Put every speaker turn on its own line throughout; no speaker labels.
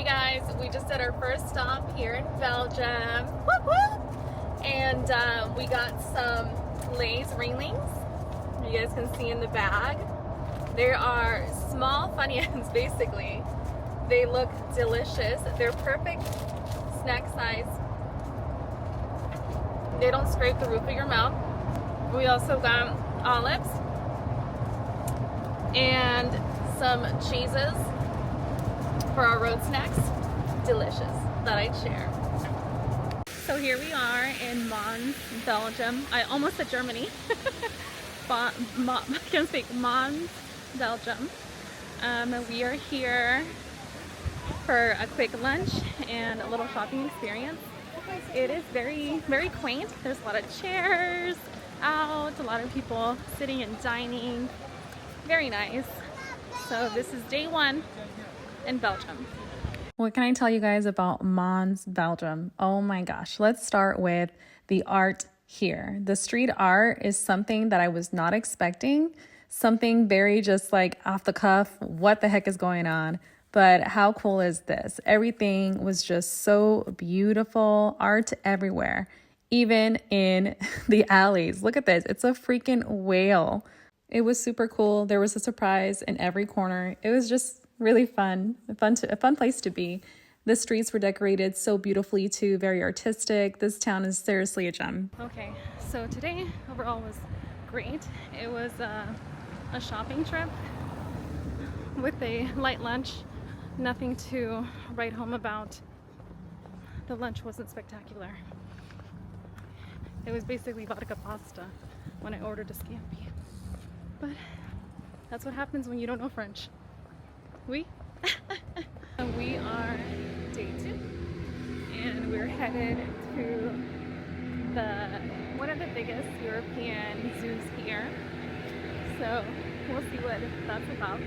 Hey guys, we just did our first stop here in Belgium. Whoop, whoop. And we got some Lay's ringlings. You guys can see in the bag. There are small Funyuns basically. They look delicious. They're perfect snack size. They don't scrape the roof of your mouth. We also got olives and some cheeses for our road snacks. Delicious, that I'd share. So here we are in Mons, Belgium. I almost said Germany. I can't speak. Mons, Belgium. We are here for a quick lunch and a little shopping experience. It is very, very quaint. There's a lot of chairs out, a lot of people sitting and dining. Very nice. So this is day one in Belgium. What can I tell you guys about Mons, Belgium? Oh my gosh. Let's start with the art here. The street art is something that I was not expecting. Something very just like off the cuff. What the heck is going on? But how cool is this? Everything was just so beautiful. Art everywhere, even in the alleys. Look at this. It's a freaking whale. It was super cool. There was a surprise in every corner. It was just really fun. A fun place to be. The streets were decorated so beautifully too, very artistic. This town is seriously a gem. Okay, so today overall was great. It was a shopping trip with a light lunch. Nothing to write home about. The lunch wasn't spectacular. It was basically vodka pasta when I ordered a scampi. But that's what happens when you don't know French. We are day 2 and we're headed to one of the biggest European zoos here. So we'll see what that's about.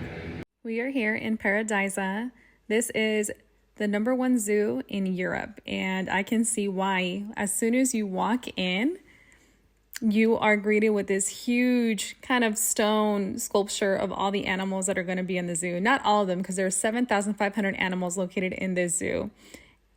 We are here in Pairi Daiza. This is the #1 zoo in Europe, and I can see why. As soon as you walk in, you are greeted with this huge kind of stone sculpture of all the animals that are going to be in the zoo. Not all of them, because there are 7,500 animals located in this zoo.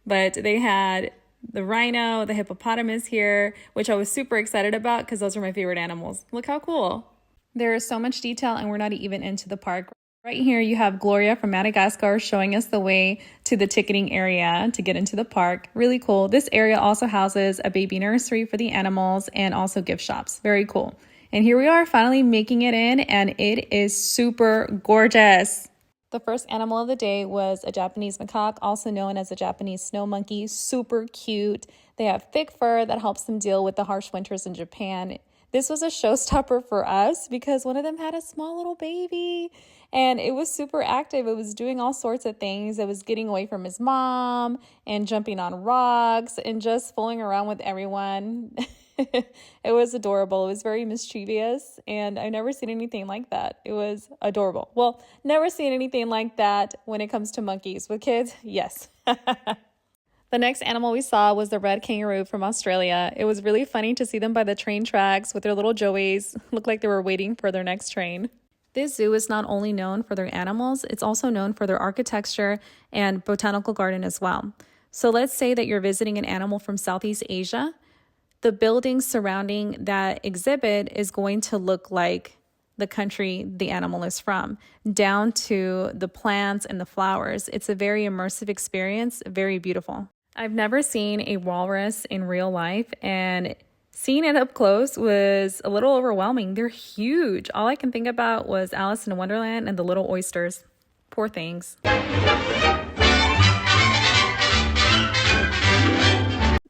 But they had the rhino, the hippopotamus here, which I was super excited about because those are my favorite animals. Look how cool. There is so much detail, and we're not even into the park. Right here, you have Gloria from Madagascar showing us the way to the ticketing area to get into the park. Really cool. This area also houses a baby nursery for the animals and also gift shops. Very cool. And here we are finally making it in, and it is super gorgeous. The first animal of the day was a Japanese macaque, also known as a Japanese snow monkey. Super cute. They have thick fur that helps them deal with the harsh winters in Japan. This was a showstopper for us because one of them had a small little baby and it was super active. It was doing all sorts of things. It was getting away from his mom and jumping on rocks and just fooling around with everyone. It was adorable. It was very mischievous and I've never seen anything like that. It was adorable. Well, never seen anything like that when it comes to monkeys. With kids, yes. The next animal we saw was the red kangaroo from Australia. It was really funny to see them by the train tracks with their little joeys. Looked like they were waiting for their next train. This zoo is not only known for their animals, it's also known for their architecture and botanical garden as well. So let's say that you're visiting an animal from Southeast Asia. The building surrounding that exhibit is going to look like the country the animal is from, down to the plants and the flowers. It's a very immersive experience, very beautiful. I've never seen a walrus in real life, and seeing it up close was a little overwhelming. They're huge. All I can think about was Alice in Wonderland and the little oysters. Poor things.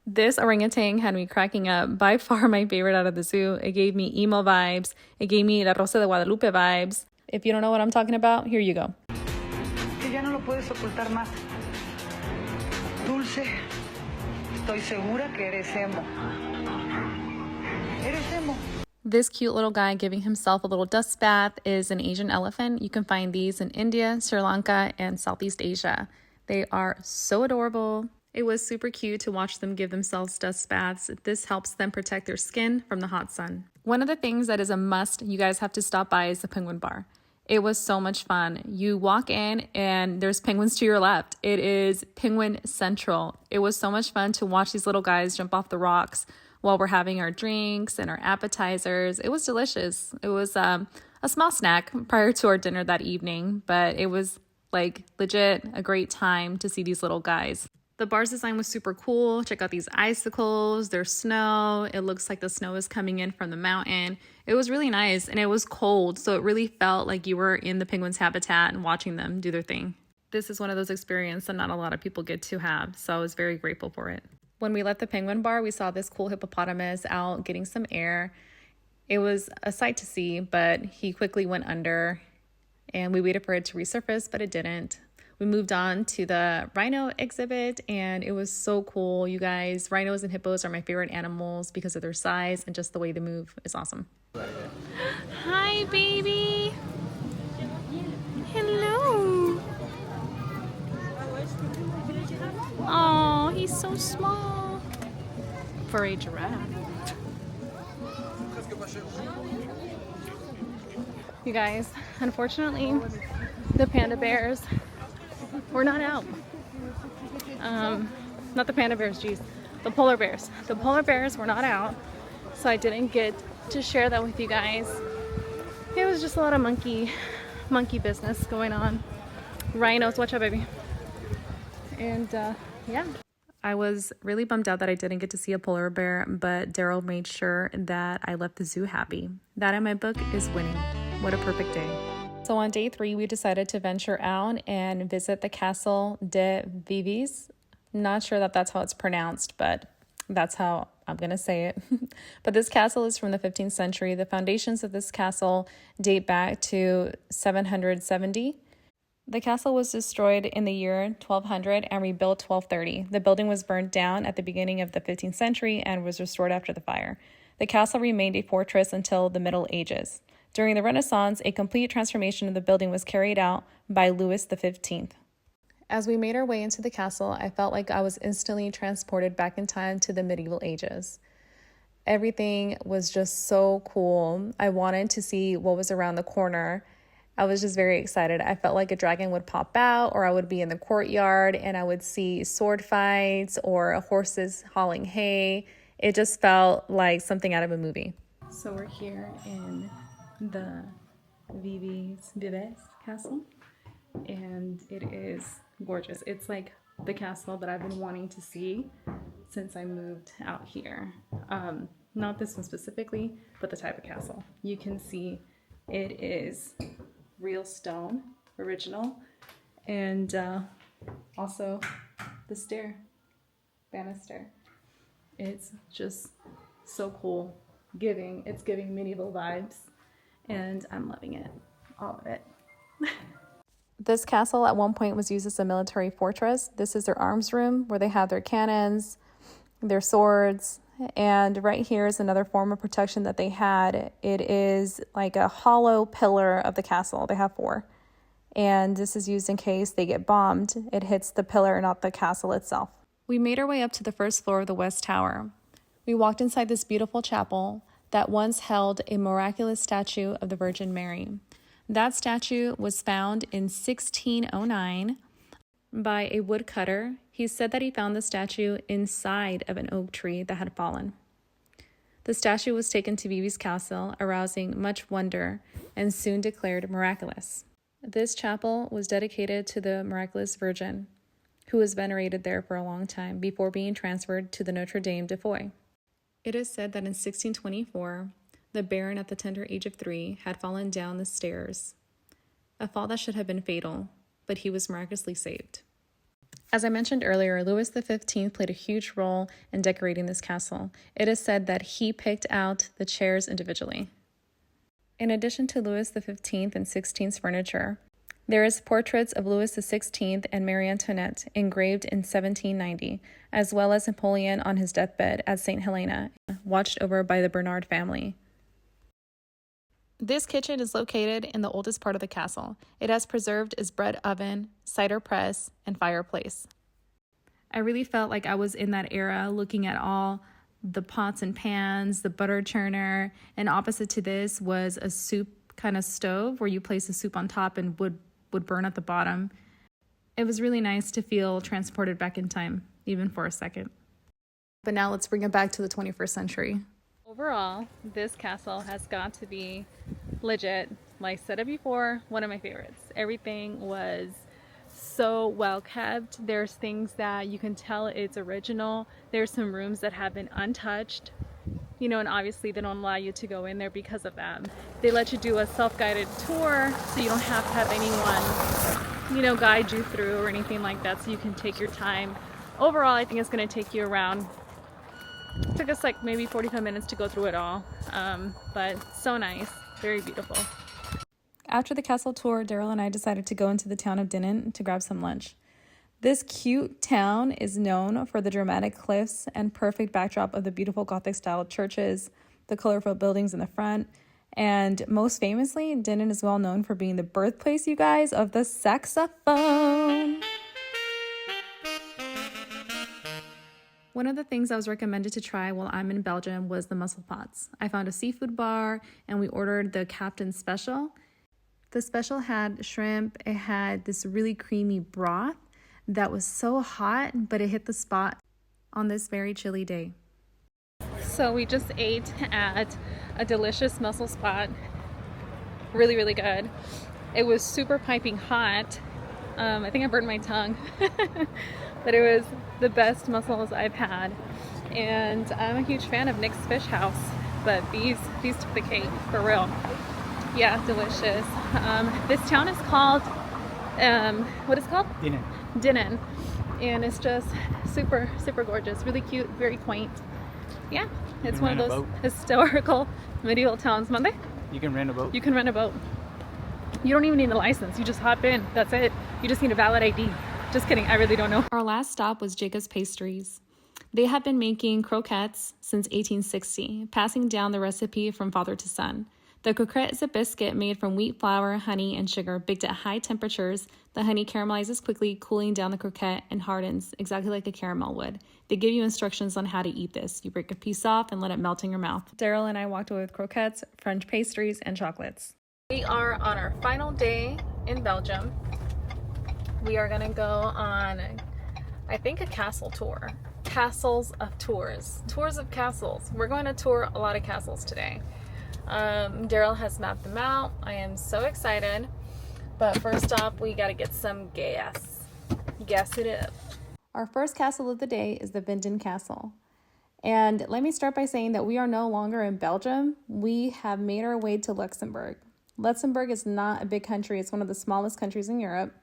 This orangutan had me cracking up. By far my favorite out of the zoo. It gave me emo vibes. It gave me La Rosa de Guadalupe vibes. If you don't know what I'm talking about, here you go.
Que ya no lo puedes ocultar más. Dulce, estoy segura que eres emo. Eres emo.
This cute little guy giving himself a little dust bath is an Asian elephant. You can find these in India, Sri Lanka, and Southeast Asia. They are so adorable. It was super cute to watch them give themselves dust baths. This helps them protect their skin from the hot sun. One of the things that is a must you guys have to stop by is the Penguin Bar. It was so much fun. You walk in and there's penguins to your left. It is Penguin Central. It was so much fun to watch these little guys jump off the rocks while we're having our drinks and our appetizers. It was delicious. It was a small snack prior to our dinner that evening, but it was like legit a great time to see these little guys. The bar's design was super cool. Check out these icicles. There's snow. It looks like the snow is coming in from the mountain. It was really nice, and it was cold, so it really felt like you were in the penguins' habitat and watching them do their thing. This is one of those experiences that not a lot of people get to have, so I was very grateful for it. When we left the penguin bar, we saw this cool hippopotamus out getting some air. It was a sight to see, but he quickly went under, and we waited for it to resurface, but it didn't. We moved on to the rhino exhibit, and it was so cool, you guys. Rhinos and hippos are my favorite animals because of their size and just the way they move is awesome. Hi, baby. Hello. Oh, he's so small for a giraffe. You guys, unfortunately, the panda bears we're not out. Not the panda bears, geez. The polar bears. The polar bears were not out, so I didn't get to share that with you guys. It was just a lot of monkey business going on. Rhinos, watch out, baby. And yeah. I was really bummed out that I didn't get to see a polar bear, but Daryl made sure that I left the zoo happy. That in my book is winning. What a perfect day. So on day 3, we decided to venture out and visit the Castle de Vêves. Not sure that that's how it's pronounced, but that's how I'm going to say it. But this castle is from the 15th century. The foundations of this castle date back to 770. The castle was destroyed in the year 1200 and rebuilt 1230. The building was burned down at the beginning of the 15th century and was restored after the fire. The castle remained a fortress until the Middle Ages. During the Renaissance, a complete transformation of the building was carried out by Louis XV. As we made our way into the castle, I felt like I was instantly transported back in time to the medieval ages. Everything was just so cool. I wanted to see what was around the corner. I was just very excited. I felt like a dragon would pop out, or I would be in the courtyard and I would see sword fights or horses hauling hay. It just felt like something out of a movie. So we're here in the Vêves Castle, and it is gorgeous. It's like the castle that I've been wanting to see since I moved out here. Not this one specifically, but the type of castle. You can see it is real stone, original, and also the banister. It's just so cool. It's giving medieval vibes, and I'm loving it, all of it. This castle at one point was used as a military fortress. This is their arms room where they have their cannons, their swords, and right here is another form of protection that they had. It is like a hollow pillar of the castle. They have 4. And this is used in case they get bombed. It hits the pillar, not the castle itself. We made our way up to the first floor of the West Tower. We walked inside this beautiful chapel that once held a miraculous statue of the Virgin Mary. That statue was found in 1609 by a woodcutter. He said that he found the statue inside of an oak tree that had fallen. The statue was taken to Vêves Castle, arousing much wonder, and soon declared miraculous. This chapel was dedicated to the miraculous Virgin, who was venerated there for a long time before being transferred to the Notre Dame de Foy. It is said that in 1624, the Baron at the tender age of 3 had fallen down the stairs, a fall that should have been fatal, but he was miraculously saved. As I mentioned earlier, Louis XV played a huge role in decorating this castle. It is said that he picked out the chairs individually. In addition to Louis XV and XVI's furniture, there is portraits of Louis XVI and Marie Antoinette engraved in 1790, as well as Napoleon on his deathbed at St. Helena, watched over by the Bernard family. This kitchen is located in the oldest part of the castle. It has preserved its bread oven, cider press, and fireplace. I really felt like I was in that era, looking at all the pots and pans, the butter churner, and opposite to this was a soup kind of stove where you place the soup on top and wood would burn at the bottom. It was really nice to feel transported back in time, even for a second. But now let's bring it back to the 21st century. Overall, this castle has got to be legit. Like I said it before, one of my favorites. Everything was so well kept. There's things that you can tell it's original. There's some rooms that have been untouched, you know, and obviously they don't allow you to go in there because of that. They let you do a self-guided tour, so you don't have to have anyone, you know, guide you through or anything like that, so you can take your time. Overall, I think it's going to take you around, it took us like maybe 45 minutes to go through it all, but so nice, very beautiful. After the castle tour, Daryl and I decided to go into the town of Dinan to grab some lunch. This cute town is known for the dramatic cliffs and perfect backdrop of the beautiful Gothic-style churches, the colorful buildings in the front, and most famously, Dinan is well known for being the birthplace, you guys, of the saxophone. One of the things I was recommended to try while I'm in Belgium was the mussel pots. I found a seafood bar and we ordered the Captain's Special. The special had shrimp, it had this really creamy broth that was so hot, but it hit the spot on this very chilly day. So we just ate at a delicious mussel spot. Really, really good. It was super piping hot. I think I burned my tongue. But it was the best mussels I've had. And I'm a huge fan of Nick's Fish House, but these took the cake, for real. Yeah, delicious. This town is called, what is it called?
Dinan.
Dinan. And it's just super, super gorgeous. Really cute, very quaint. Yeah, it's one of those historical medieval towns. Monday?
You can rent a boat.
You can rent a boat. You don't even need a license. You just hop in. That's it. You just need a valid ID. Just kidding. I really don't know. Our last stop was Jacob's Pastries. They have been making croquettes since 1860, passing down the recipe from father to son. The croquette is a biscuit made from wheat flour, honey, and sugar, baked at high temperatures. The honey caramelizes quickly, cooling down the croquette and hardens, exactly like a caramel would. They give you instructions on how to eat this. You break a piece off and let it melt in your mouth. Daryl and I walked away with croquettes, French pastries, and chocolates. We are on our final day in Belgium. We are gonna go on, I think, a castle tour. Castles of tours. Tours of castles. We're going to tour a lot of castles today. Daryl has mapped them out. I am so excited. But first off, we gotta get some gas. Gas it up. Our first castle of the day is the Vianden Castle. And let me start by saying that we are no longer in Belgium. We have made our way to Luxembourg. Luxembourg is not a big country. It's one of the smallest countries in Europe.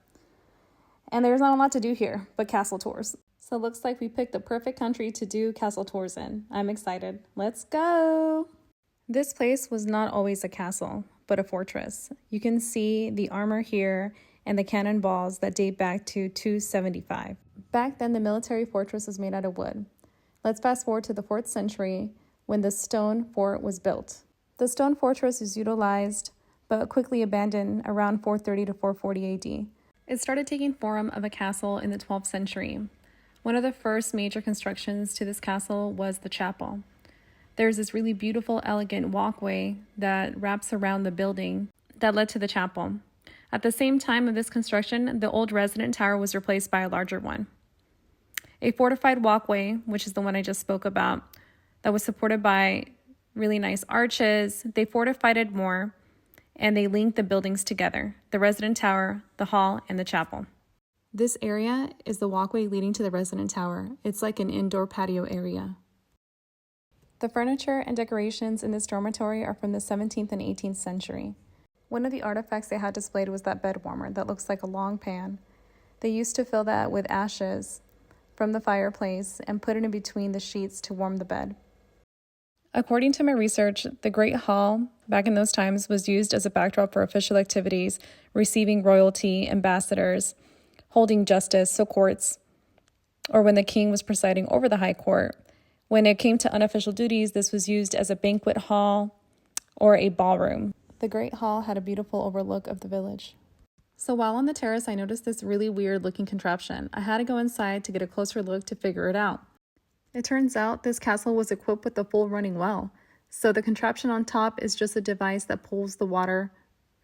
And there's not a lot to do here but castle tours. So it looks like we picked the perfect country to do castle tours in. I'm excited. Let's go! This place was not always a castle, but a fortress. You can see the armor here and the cannonballs that date back to 275. Back then, the military fortress was made out of wood. Let's fast forward to the 4th century when the stone fort was built. The stone fortress was utilized but quickly abandoned around 430 to 440 AD. It started taking form of a castle in the 12th century. One of the first major constructions to this castle was the chapel. There's this really beautiful, elegant walkway that wraps around the building that led to the chapel. At the same time of this construction, the old resident tower was replaced by a larger one. A fortified walkway, which is the one I just spoke about, that was supported by really nice arches. They fortified it more, and they linked the buildings together, the resident tower, the hall, and the chapel. This area is the walkway leading to the resident tower. It's like an indoor patio area. The furniture and decorations in this dormitory are from the 17th and 18th century. One of the artifacts they had displayed was that bed warmer that looks like a long pan. They used to fill that with ashes from the fireplace and put it in between the sheets to warm the bed. According to my research, the Great Hall back in those times was used as a backdrop for official activities, receiving royalty, ambassadors, holding justice, so courts, or when the king was presiding over the high court. When it came to unofficial duties, this was used as a banquet hall or a ballroom. The Great Hall had a beautiful overlook of the village. So while on the terrace, I noticed this really weird looking contraption. I had to go inside to get a closer look to figure it out. It turns out this castle was equipped with a full running well. So the contraption on top is just a device that pulls the water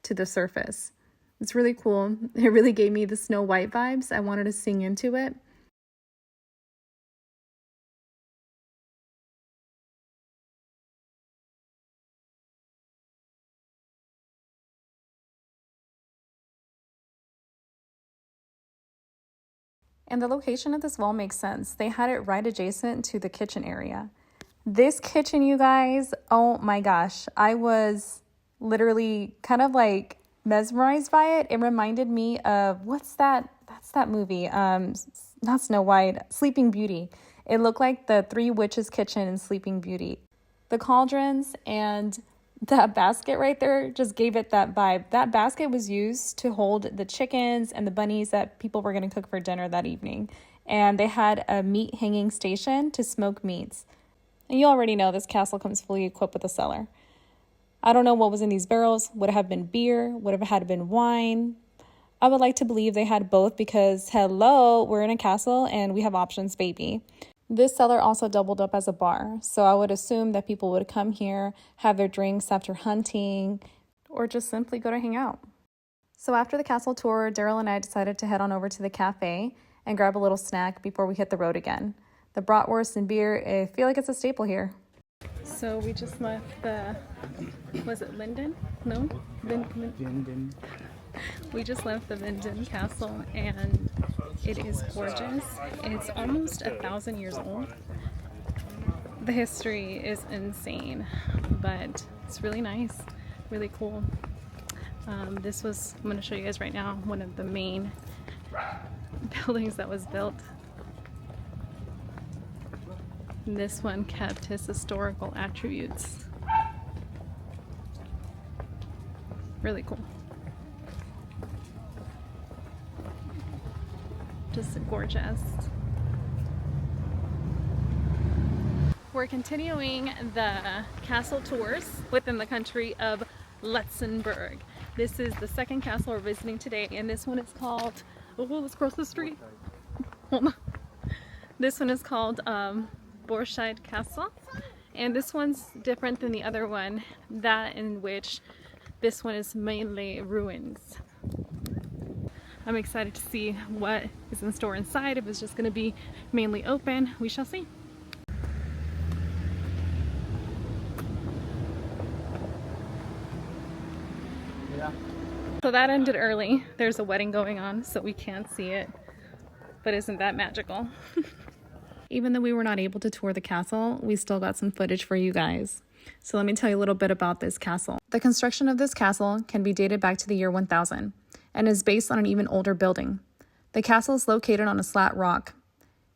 to the surface. It's really cool. It really gave me the Snow White vibes. I wanted to sing into it. And the location of this wall makes sense. They had it right adjacent to the kitchen area. This kitchen, you guys, oh my gosh. I was literally kind of like mesmerized by it. It reminded me of, what's that? That's that movie. Not Snow White, Sleeping Beauty. It looked like the Three Witches kitchen in Sleeping Beauty. The cauldrons and that basket right there just gave it that vibe. That basket was used to hold the chickens and the bunnies that people were going to cook for dinner that evening. And they had a meat hanging station to smoke meats. And you already know this castle comes fully equipped with a cellar. I don't know what was in these barrels. Would it have been beer? Would it have been wine? I would like to believe they had both because, hello, we're in a castle and we have options, baby. This cellar also doubled up as a bar, so I would assume that people would come here, have their drinks after hunting, or just simply go to hang out. So after the castle tour, Daryl and I decided to head on over to the cafe and grab a little snack before we hit the road again. The bratwurst and beer, I feel like it's a staple here. So we just left the, was it Linden? No? Vianden. We just left the Vianden Castle and it is gorgeous. It's almost 1,000 years old. The history is insane, but it's really nice, really cool. I'm going to show you guys right now one of the main buildings that was built. And this one kept his historical attributes. Really cool. Just gorgeous. We're continuing the castle tours within the country of Luxembourg. This is the second castle we're visiting today, and this one is called, oh, let's cross the street. Hold on. This one is called Bourscheid Castle, and this one's different than the other one, that in which this one is mainly ruins. I'm excited to see what is in store inside. If it's just going to be mainly open, we shall see. Yeah. So that ended early. There's a wedding going on, so we can't see it. But isn't that magical? Even though we were not able to tour the castle, we still got some footage for you guys. So let me tell you a little bit about this castle. The construction of this castle can be dated back to the year 1000 and is based on an even older building. The castle is located on a flat rock,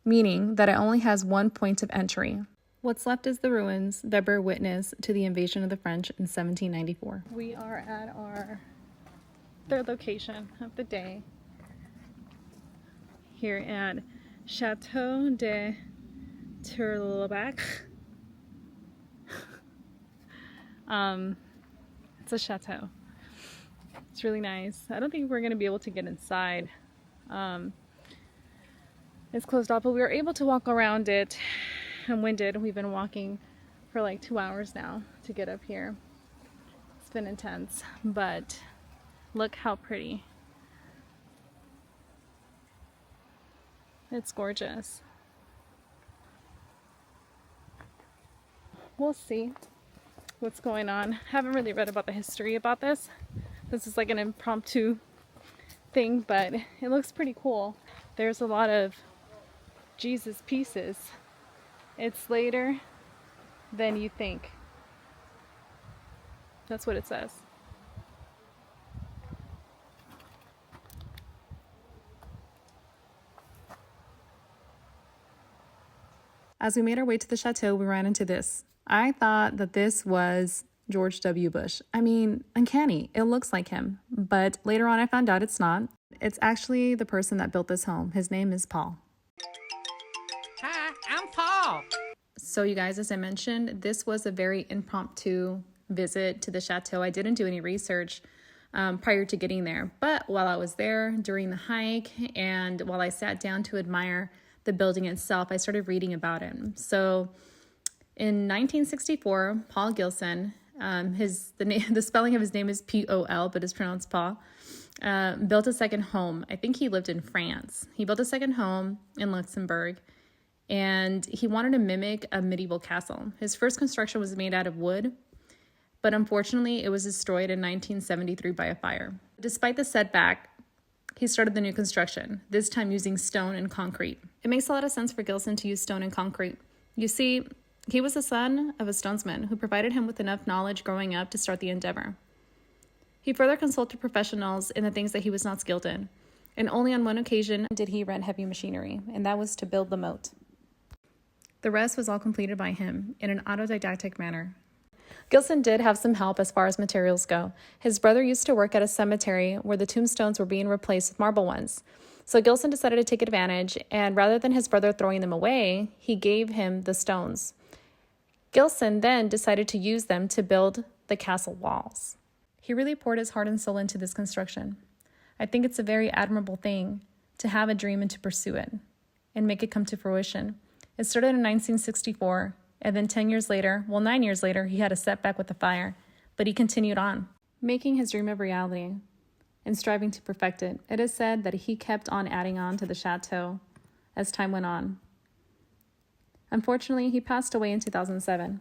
meaning that it only has one point of entry. What's left is the ruins that bear witness to the invasion of the French in 1794. We are at our third location of the day here at Chateau de Turelbaach. It's a chateau. It's really nice. I don't think we're going to be able to get inside. It's closed off, but we were able to walk around it. I'm winded. We've been walking for like 2 hours now to get up here. It's been intense, but look how pretty. It's gorgeous. We'll see what's going on. Haven't really read about the history about this. This is like an impromptu thing, but it looks pretty cool. There's a lot of Jesus pieces. It's later than you think. That's what it says. As we made our way to the chateau, we ran into this. I thought that this was George W. Bush. I mean, uncanny. It looks like him. But later on I found out it's not. It's actually the person that built this home. His name is Paul.
Hi, I'm Paul.
So you guys, as I mentioned, this was a very impromptu visit to the chateau. I didn't do any research prior to getting there. But while I was there during the hike and while I sat down to admire the building itself, I started reading about it. So in 1964, Paul Gilson The spelling of his name is Pol, but it's pronounced Paul. Built a second home. I think he lived in France. He built a second home in Luxembourg, and he wanted to mimic a medieval castle. His first construction was made out of wood, but unfortunately it was destroyed in 1973 by a fire. Despite the setback, he started the new construction, this time using stone and concrete. It makes a lot of sense for Gilson to use stone and concrete. You see, he was the son of a stonesman who provided him with enough knowledge growing up to start the endeavor. He further consulted professionals in the things that he was not skilled in, and only on one occasion did he rent heavy machinery, and that was to build the moat. The rest was all completed by him in an autodidactic manner. Gilson did have some help as far as materials go. His brother used to work at a cemetery where the tombstones were being replaced with marble ones. So Gilson decided to take advantage, and rather than his brother throwing them away, he gave him the stones. Gilson then decided to use them to build the castle walls. He really poured his heart and soul into this construction. I think it's a very admirable thing to have a dream and to pursue it and make it come to fruition. It started in 1964, and then 9 years later, he had a setback with the fire, but he continued on, making his dream a reality and striving to perfect it. It is said that he kept on adding on to the chateau as time went on. Unfortunately, he passed away in 2007,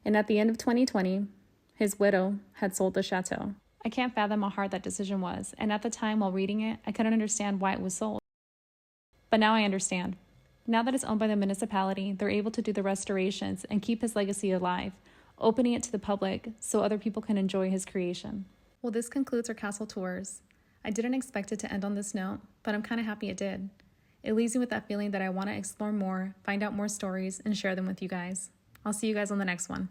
and at the end of 2020, his widow had sold the chateau. I can't fathom how hard that decision was, and at the time while reading it, I couldn't understand why it was sold. But now I understand. Now that it's owned by the municipality, they're able to do the restorations and keep his legacy alive, opening it to the public so other people can enjoy his creation. Well, this concludes our castle tours. I didn't expect it to end on this note, but I'm kind of happy it did. It leaves me with that feeling that I want to explore more, find out more stories, and share them with you guys. I'll see you guys on the next one.